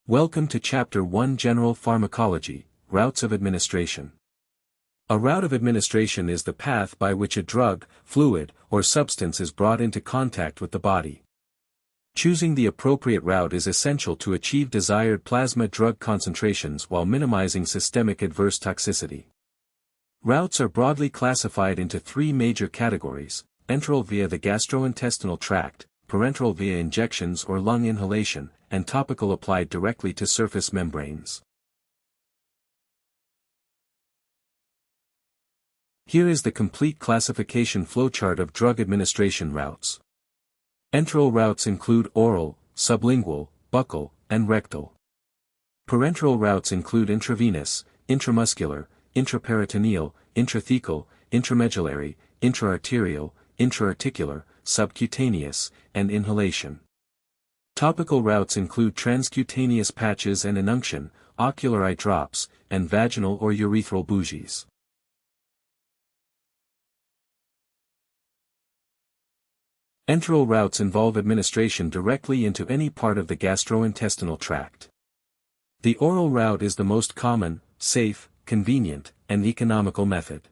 Welcome to Chapter 1 General Pharmacology, Routes of Administration. A route of administration is the path by which a drug, fluid, or substance is brought into contact with the body. Choosing the appropriate route is essential to achieve desired plasma drug concentrations while minimizing systemic adverse toxicity. Routes are broadly classified into three major categories: enteral via the gastrointestinal tract, parenteral via injections or lung inhalation, and topical applied directly to surface membranes. Here is the complete classification flowchart of drug administration routes. Enteral routes include oral, sublingual, buccal, and rectal. Parenteral routes include intravenous, intramuscular, intraperitoneal, intrathecal, intramedullary, intraarterial, intraarticular, subcutaneous, and inhalation. Topical routes include transcutaneous patches and inunction, ocular eye drops, and vaginal or urethral bougies. Enteral routes involve administration directly into any part of the gastrointestinal tract. The oral route is the most common, safe, convenient, and economical method.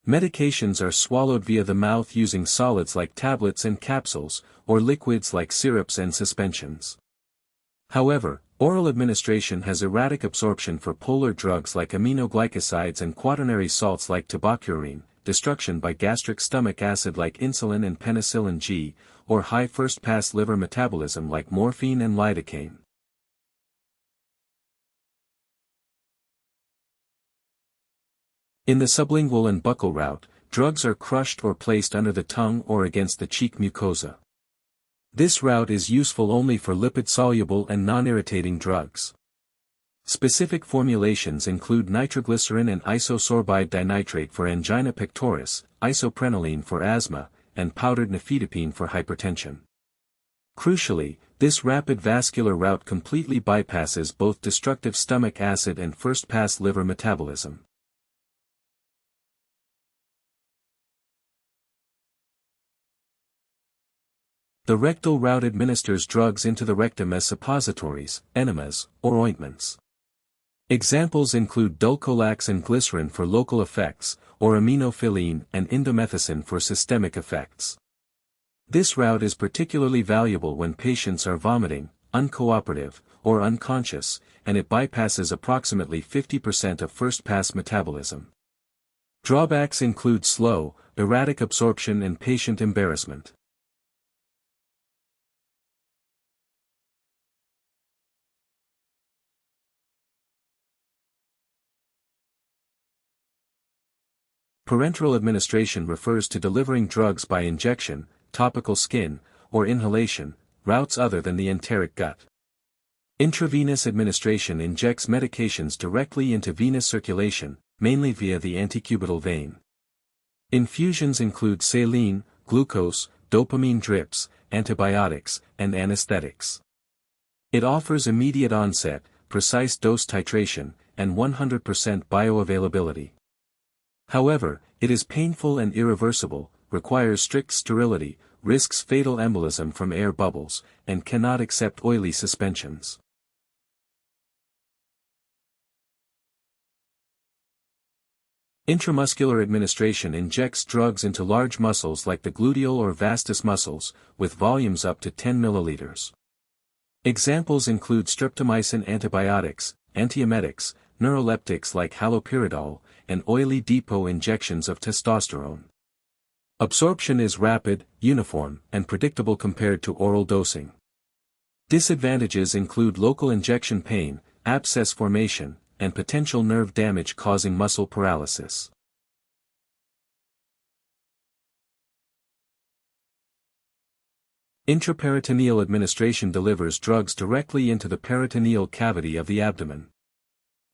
Medications are swallowed via the mouth using solids like tablets and capsules, or liquids like syrups and suspensions. However, oral administration has erratic absorption for polar drugs like aminoglycosides and quaternary salts like tobacurine, destruction by gastric stomach acid like insulin and penicillin G, or high first-pass liver metabolism like morphine and lidocaine. In the sublingual and buccal route, drugs are crushed or placed under the tongue or against the cheek mucosa. This route is useful only for lipid-soluble and non-irritating drugs. Specific formulations include nitroglycerin and isosorbide dinitrate for angina pectoris, isoprenaline for asthma, and powdered nifedipine for hypertension. Crucially, this rapid vascular route completely bypasses both destructive stomach acid and first-pass liver metabolism. The rectal route administers drugs into the rectum as suppositories, enemas, or ointments. Examples include dulcolax and glycerin for local effects, or aminophylline and indomethacin for systemic effects. This route is particularly valuable when patients are vomiting, uncooperative, or unconscious, and it bypasses approximately 50% of first-pass metabolism. Drawbacks include slow, erratic absorption and patient embarrassment. Parenteral administration refers to delivering drugs by injection, topical skin, or inhalation, routes other than the enteric gut. Intravenous administration injects medications directly into venous circulation, mainly via the antecubital vein. Infusions include saline, glucose, dopamine drips, antibiotics, and anesthetics. It offers immediate onset, precise dose titration, and 100% bioavailability. However, it is painful and irreversible, requires strict sterility, risks fatal embolism from air bubbles, and cannot accept oily suspensions. Intramuscular administration injects drugs into large muscles like the gluteal or vastus muscles, with volumes up to 10 milliliters. Examples include streptomycin antibiotics, antiemetics, neuroleptics like haloperidol, and oily depot injections of testosterone. Absorption is rapid, uniform, and predictable compared to oral dosing. Disadvantages include local injection pain, abscess formation, and potential nerve damage causing muscle paralysis. Intraperitoneal administration delivers drugs directly into the peritoneal cavity of the abdomen.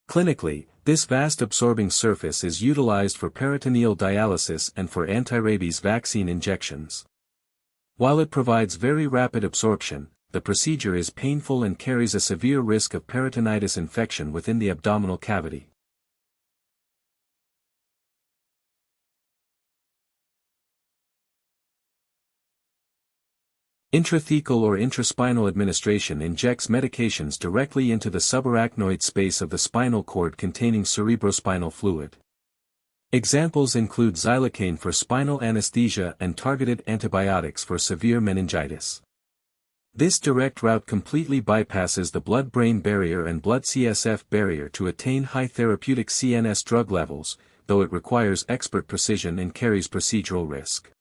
Clinically, this vast absorbing surface is utilized for peritoneal dialysis and for anti-rabies vaccine injections. While it provides very rapid absorption, the procedure is painful and carries a severe risk of peritonitis infection within the abdominal cavity. Intrathecal or intraspinal administration injects medications directly into the subarachnoid space of the spinal cord containing cerebrospinal fluid. Examples include xylocaine for spinal anesthesia and targeted antibiotics for severe meningitis. This direct route completely bypasses the blood-brain barrier and blood-CSF barrier to attain high therapeutic CNS drug levels, though it requires expert precision and carries procedural risk.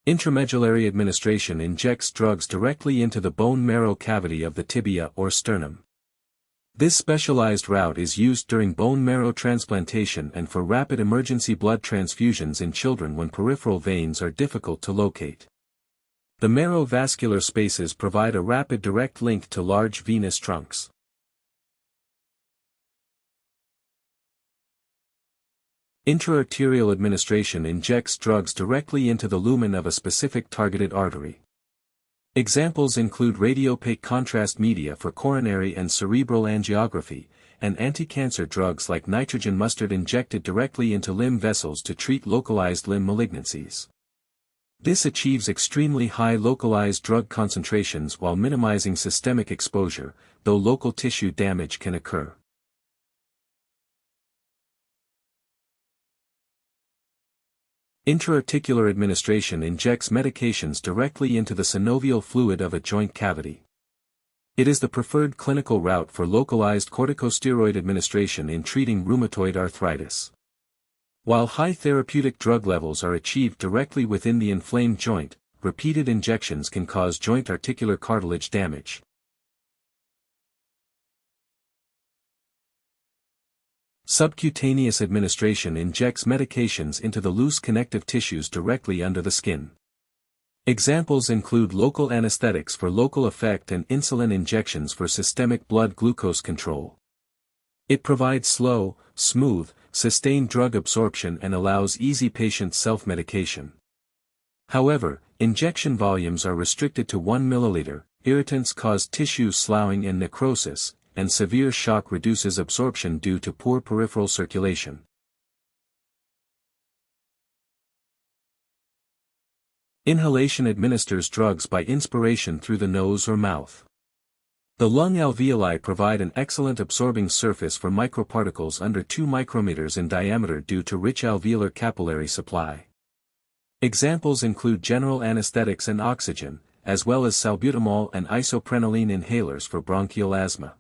Intramedullary administration injects drugs directly into the bone marrow cavity of the tibia or sternum. This specialized route is used during bone marrow transplantation and for rapid emergency blood transfusions in children when peripheral veins are difficult to locate. The marrow vascular spaces provide a rapid direct link to large venous trunks. Intraarterial administration injects drugs directly into the lumen of a specific targeted artery. Examples include radiopaque contrast media for coronary and cerebral angiography, and anti-cancer drugs like nitrogen mustard injected directly into limb vessels to treat localized limb malignancies. This achieves extremely high localized drug concentrations while minimizing systemic exposure, though local tissue damage can occur. Intraarticular administration injects medications directly into the synovial fluid of a joint cavity. It is the preferred clinical route for localized corticosteroid administration in treating rheumatoid arthritis. While high therapeutic drug levels are achieved directly within the inflamed joint, repeated injections can cause joint articular cartilage damage. Subcutaneous administration injects medications into the loose connective tissues directly under the skin. Examples include local anesthetics for local effect and insulin injections for systemic blood glucose control. It provides slow, smooth, sustained drug absorption and allows easy patient self-medication. However, injection volumes are restricted to 1 milliliter, irritants cause tissue sloughing and necrosis, and severe shock reduces absorption due to poor peripheral circulation. Inhalation administers drugs by inspiration through the nose or mouth. The lung alveoli provide an excellent absorbing surface for microparticles under 2 micrometers in diameter due to rich alveolar capillary supply. Examples include general anesthetics and oxygen, as well as salbutamol and isoprenaline inhalers for bronchial asthma.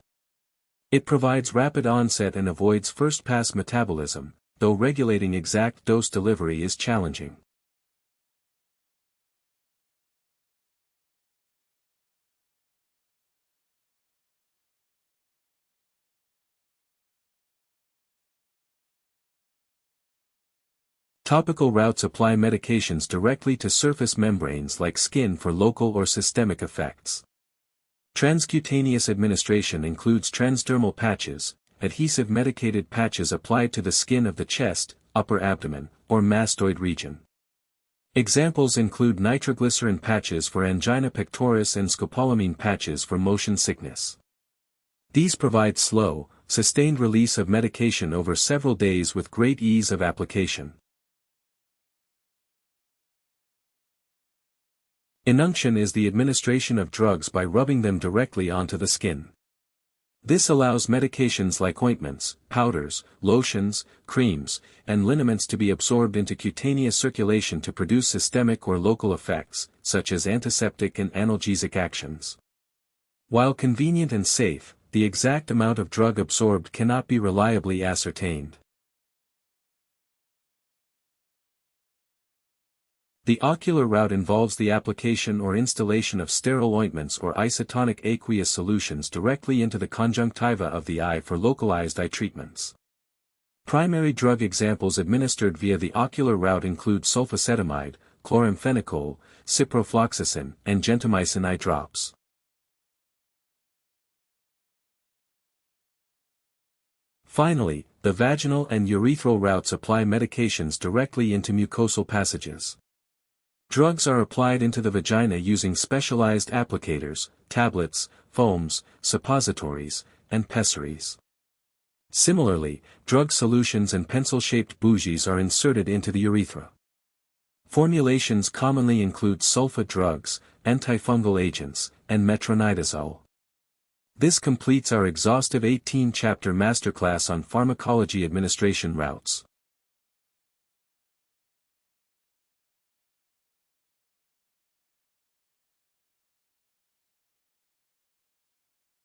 It provides rapid onset and avoids first-pass metabolism, though regulating exact dose delivery is challenging. Topical routes apply medications directly to surface membranes like skin for local or systemic effects. Transcutaneous administration includes transdermal patches, adhesive medicated patches applied to the skin of the chest, upper abdomen, or mastoid region. Examples include nitroglycerin patches for angina pectoris and scopolamine patches for motion sickness. These provide slow, sustained release of medication over several days with great ease of application. Inunction is the administration of drugs by rubbing them directly onto the skin. This allows medications like ointments, powders, lotions, creams, and liniments to be absorbed into cutaneous circulation to produce systemic or local effects, such as antiseptic and analgesic actions. While convenient and safe, the exact amount of drug absorbed cannot be reliably ascertained. The ocular route involves the application or installation of sterile ointments or isotonic aqueous solutions directly into the conjunctiva of the eye for localized eye treatments. Primary drug examples administered via the ocular route include sulfacetamide, chloramphenicol, ciprofloxacin, and gentamicin eye drops. Finally, the vaginal and urethral routes apply medications directly into mucosal passages. Drugs are applied into the vagina using specialized applicators, tablets, foams, suppositories, and pessaries. Similarly, drug solutions and pencil-shaped bougies are inserted into the urethra. Formulations commonly include sulfa drugs, antifungal agents, and metronidazole. This completes our exhaustive 18-chapter masterclass on pharmacology administration routes.